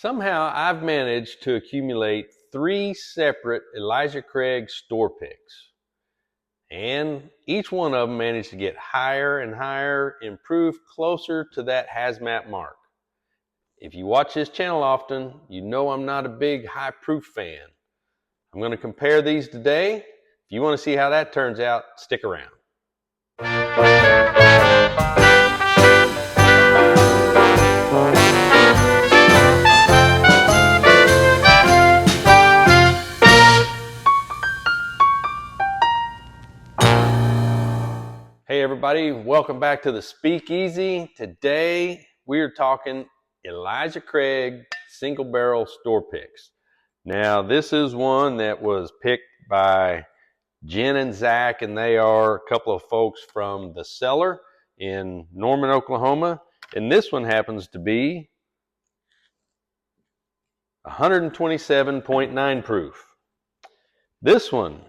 Somehow I've managed to accumulate 3 separate Elijah Craig store picks. And each one of them managed to get higher and higher, improve closer to that hazmat mark. If you watch this channel often, you know I'm not a big high proof fan. I'm going to compare these today. If you want to see how that turns out, stick around. Hey everybody, welcome back to the Speakeasy. Today we are talking Elijah Craig single barrel store picks. Now this is one that was picked by Jen and Zach, and they are a couple of folks from the Cellar in Norman, Oklahoma. And this one happens to be 127.9 proof. This one,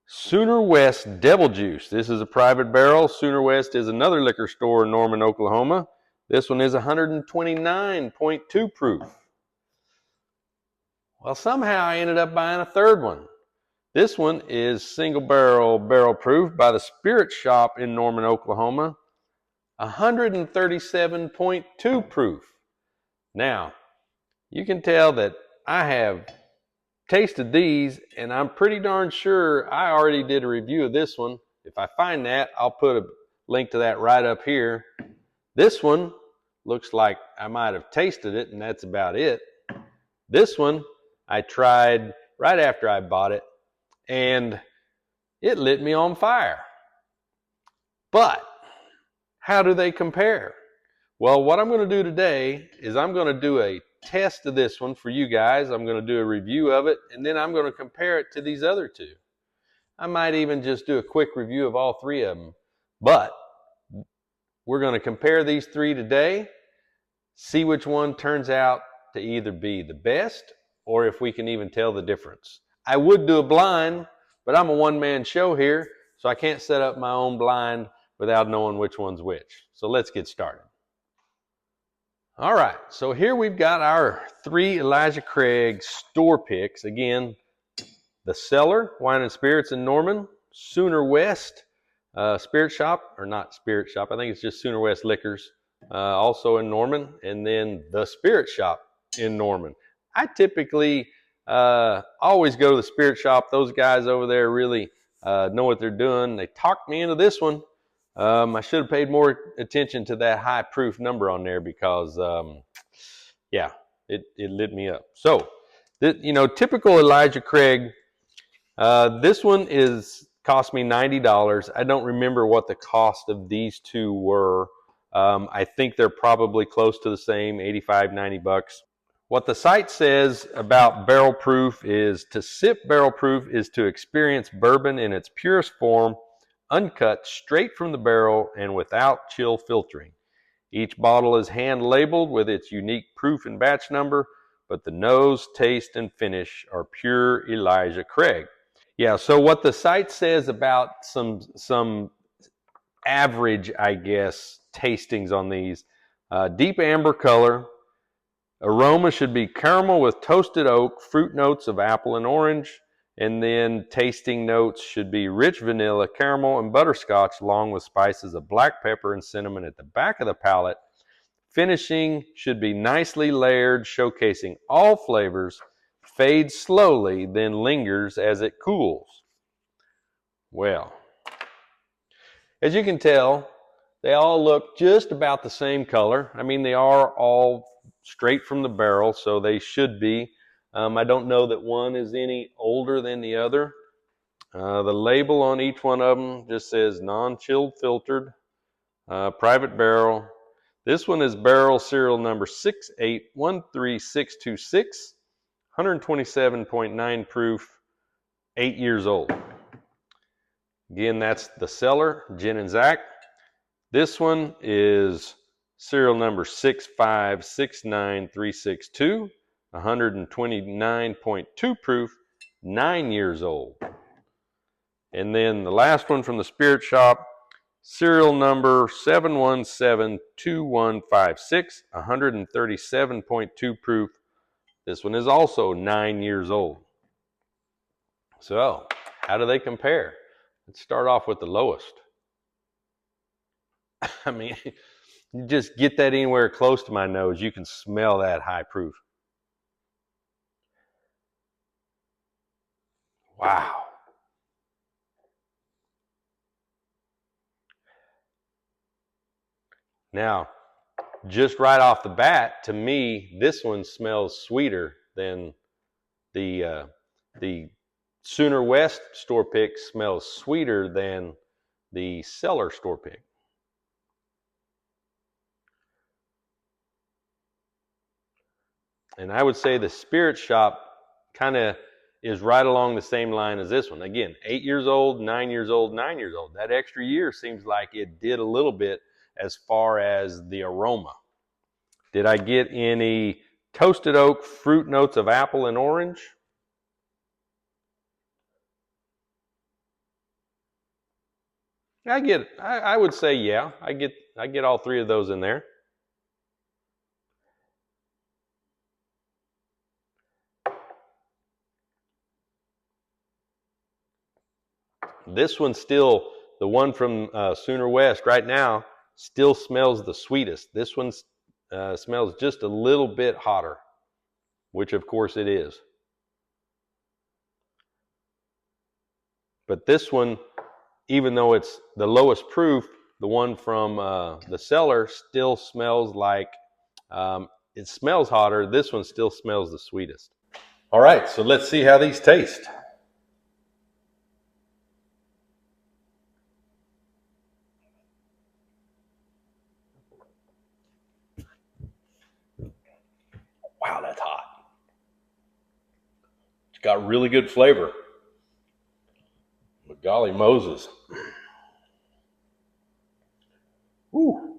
Sooner West Devil Juice. This is a private barrel. Sooner West is another liquor store in Norman, Oklahoma. This one is 129.2 proof. Well, somehow I ended up buying a third one. This one is single barrel proof by the Spirit Shop in Norman, Oklahoma. 137.2 proof. Now, you can tell that I have tasted these, and I'm pretty darn sure I already did a review of this one. If I find that, I'll put a link to that right up here. This one looks like I might have tasted it, and that's about it. This one I tried right after I bought it, and it lit me on fire. But how do they compare? Well, what I'm going to do today is I'm going to do a test of this one for you guys. I'm going to do a review of it, and then I'm going to compare it to these other two. I might even just do a quick review of all 3 of them, but we're going to compare these 3 today, see which one turns out to either be the best or if we can even tell the difference. I would do a blind, but I'm a one-man show here, so I can't set up my own blind without knowing which one's which. So let's get started. All right, so here we've got our 3 Elijah Craig store picks. Again, the Cellar Wine and Spirits in Norman, Sooner West Spirit Shop, or not Spirit Shop, I think it's just Sooner West Liquors, also in Norman, and then the Spirit Shop in Norman. I typically always go to the Spirit Shop. Those guys over there really know what they're doing. They talked me into this one. I should have paid more attention to that high proof number on there because, yeah, it lit me up. So, typical Elijah Craig, this one cost me $90. I don't remember what the cost of these 2 were. I think they're probably close to the same, 85, 90 bucks. What the site says about barrel proof is to sip barrel proof is to experience bourbon in its purest form, uncut, straight from the barrel, and without chill filtering. Each bottle is hand labeled with its unique proof and batch number, but the nose, taste, and finish are pure Elijah Craig. Yeah, so what the site says about some average, I guess, tastings on these, deep amber color, aroma should be caramel with toasted oak, fruit notes of apple and orange, and then tasting notes should be rich vanilla, caramel, and butterscotch, along with spices of black pepper and cinnamon at the back of the palate. Finishing should be nicely layered, showcasing all flavors, fades slowly, then lingers as it cools. Well, as you can tell, they all look just about the same color. I mean, they are all straight from the barrel, so they should be. I don't know that one is any older than the other. The label on each one of them just says non-chilled filtered, private barrel. This one is barrel serial number 6813626, 127.9 proof, 8 years old. Again, that's the Cellar, Jen and Zach. This one is serial number 6569362. 129.2 proof, 9 years old. And then the last one from the Spirit Shop, Serial number 7172156, 137.2 proof. This one is also 9 years old. So, how do they compare? Let's start off with the lowest. I mean, you just get that anywhere close to my nose, you can smell that high proof. Wow. Now, just right off the bat, to me, this one smells sweeter than the Sooner West store pick smells sweeter than the Cellar store pick. And I would say the Spirit Shop kind of is right along the same line as this one. Again, 8 years old, 9 years old, 9 years old. That extra year seems like it did a little bit as far as the aroma. Did I get any toasted oak fruit notes of apple and orange? I would say, yeah, I get all three of those in there. This one still, the one from Sooner West right now, still smells the sweetest. This one smells just a little bit hotter, which of course it is. But this one, even though it's the lowest proof, the one from the Cellar still smells like, it smells hotter. This one still smells the sweetest. All right, so let's see how these taste. Wow, that's hot. It's got really good flavor. But golly Moses. Woo.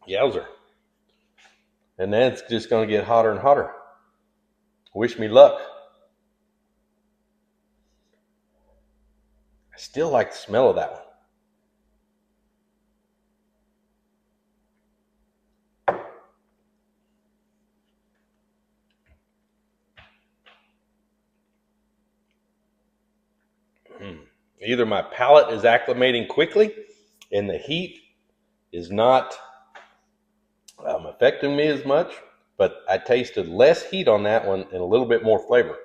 Yowzer. And then it's just going to get hotter and hotter. Wish me luck. I still like the smell of that one. Either my palate is acclimating quickly and the heat is not affecting me as much, but I tasted less heat on that one and a little bit more flavor.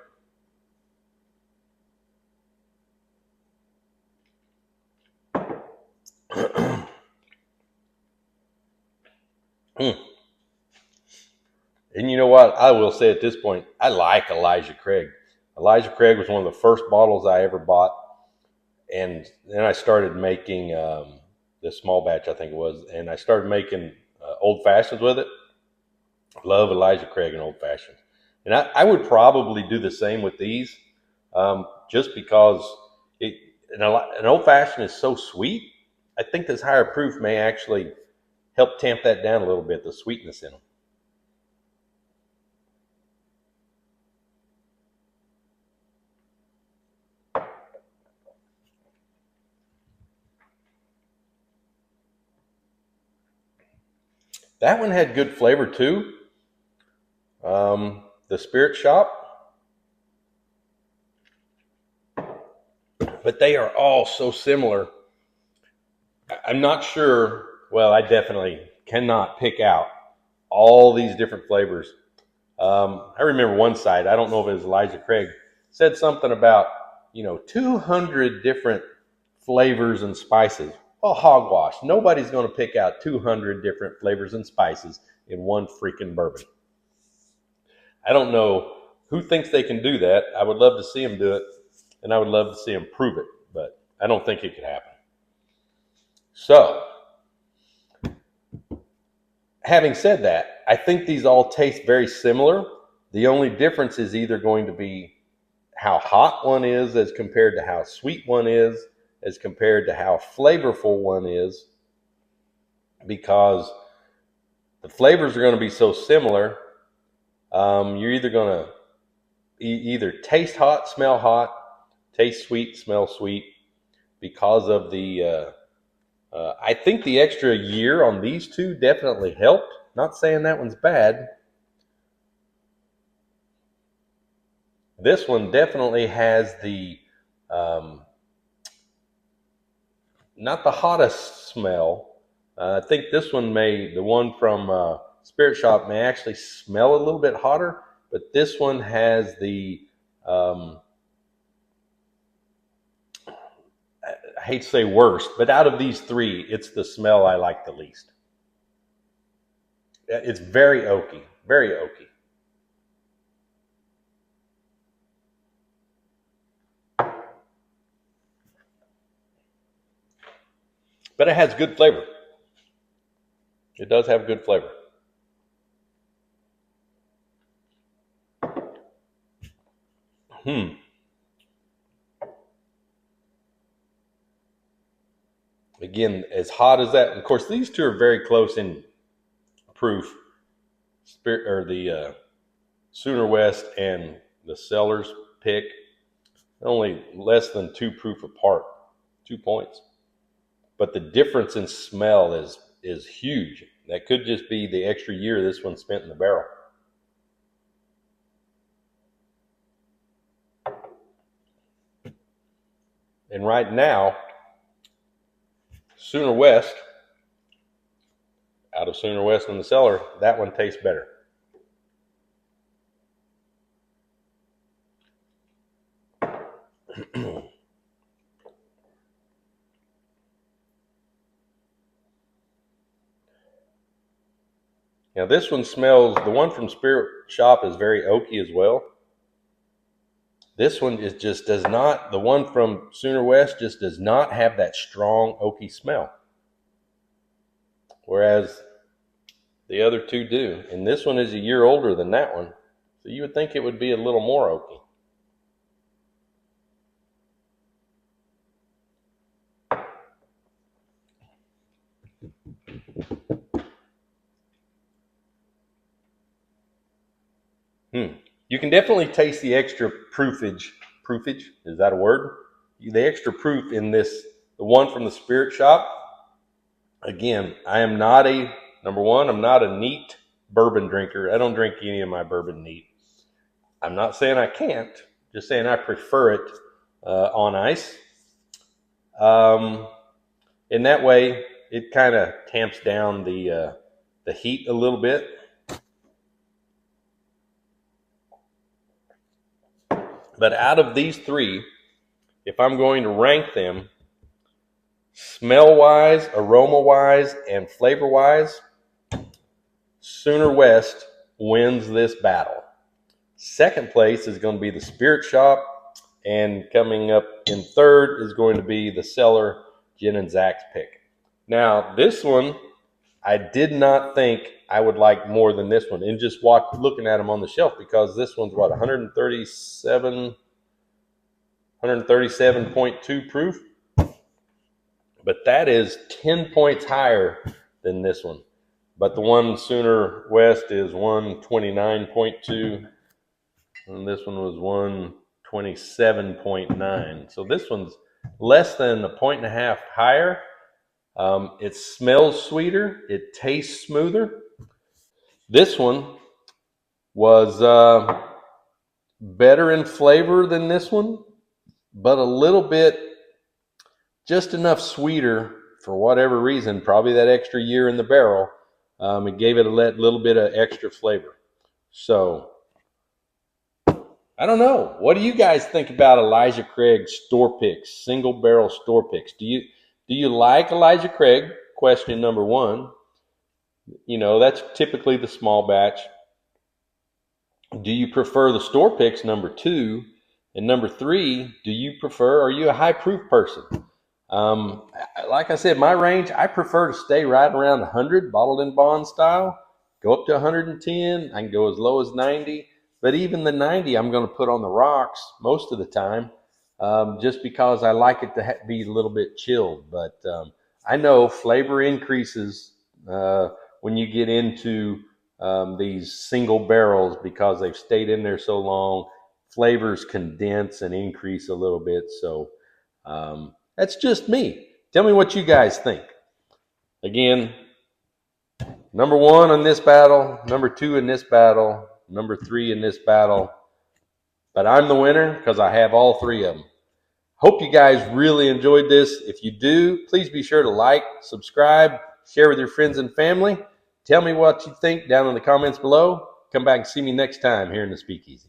And you know what? I will say at this point, I like Elijah Craig. Elijah Craig was one of the first bottles I ever bought. And then I started making this small batch, I think it was, and I started making old fashions with it. Love Elijah Craig and old fashions. And I would probably do the same with these, just because an old fashioned is so sweet. I think this higher proof may actually help tamp that down a little bit, the sweetness in them. That one had good flavor too. The Spirit Shop. But they are all so similar. I'm not sure. Well, I definitely cannot pick out all these different flavors. I remember one site, I don't know if it was Elijah Craig, said something about, 200 different flavors and spices. Well, hogwash. Nobody's going to pick out 200 different flavors and spices in one freaking bourbon. I don't know who thinks they can do that. I would love to see them do it, and I would love to see them prove it, but I don't think it could happen. So, having said that, I think these all taste very similar. The only difference is either going to be how hot one is as compared to how sweet one is, as compared to how flavorful one is, because the flavors are going to be so similar. You're either going to either taste hot, smell hot, taste sweet, smell sweet because of the, I think the extra year on these two definitely helped. Not saying that one's bad. This one definitely has the, not the hottest smell. I think this one the one from Spirit Shop may actually smell a little bit hotter, but this one has the, I hate to say worst, but out of these three, it's the smell I like the least. It's very oaky, very oaky. But it has good flavor. It does have good flavor. Again, as hot as that. Of course, these two are very close in proof. Spirit or the Sooner West and the Cellar's pick, only less than 2 proof apart, 2 points. But the difference in smell is huge. That could just be the extra year this one spent in the barrel. And right now, Sooner West, out of Sooner West in the cellar, that one tastes better. Now this one smells, the one from Spirit Shop is very oaky as well. This one just does not, the one from Sooner West just does not have that strong oaky smell. Whereas the other two do. And this one is a year older than that one. So you would think it would be a little more oaky. You can definitely taste the extra proofage. Proofage, is that a word? The extra proof in this, the one from the Spirit Shop. Again, I am not number one, I'm not a neat bourbon drinker. I don't drink any of my bourbon neat. I'm not saying I can't, just saying I prefer it on ice. In that way, it kind of tamps down the heat a little bit. But out of these three, if I'm going to rank them, smell-wise, aroma-wise, and flavor-wise, Sooner West wins this battle. Second place is going to be the Spirit Shop, and coming up in third is going to be the Cellar Jen and Zach's pick. Now, this one, I did not think I would like more than this one, and just looking at them on the shelf, because this one's what, 137.2 proof, but that is 10 points higher than this one. But the one Sooner West is 129.2, and this one was 127.9. So this one's less than a point and a half higher. It smells sweeter. It tastes smoother. This one was better in flavor than this one, but a little bit, just enough sweeter for whatever reason, probably that extra year in the barrel. It gave it a little bit of extra flavor. So, I don't know. What do you guys think about Elijah Craig's store picks, single barrel store picks? Do you like Elijah Craig? Question number one. You know, that's typically the small batch. Do you prefer the store picks, number two? And number three, are you a high proof person? Like I said, my range, I prefer to stay right around 100, bottled in bond style, go up to 110, I can go as low as 90, but even the 90 I'm going to put on the rocks most of the time, just because I like it to be a little bit chilled. But I know flavor increases when you get into these single barrels, because they've stayed in there so long. flavors condense and increase a little bit. So that's just me. Tell me what you guys think. Again, number 1 in this battle, number 2 in this battle, number 3 in this battle. But I'm the winner because I have all 3 of them. Hope you guys really enjoyed this. If you do, please be sure to like, subscribe, share with your friends and family. Tell me what you think down in the comments below. Come back and see me next time here in the Speakeasy.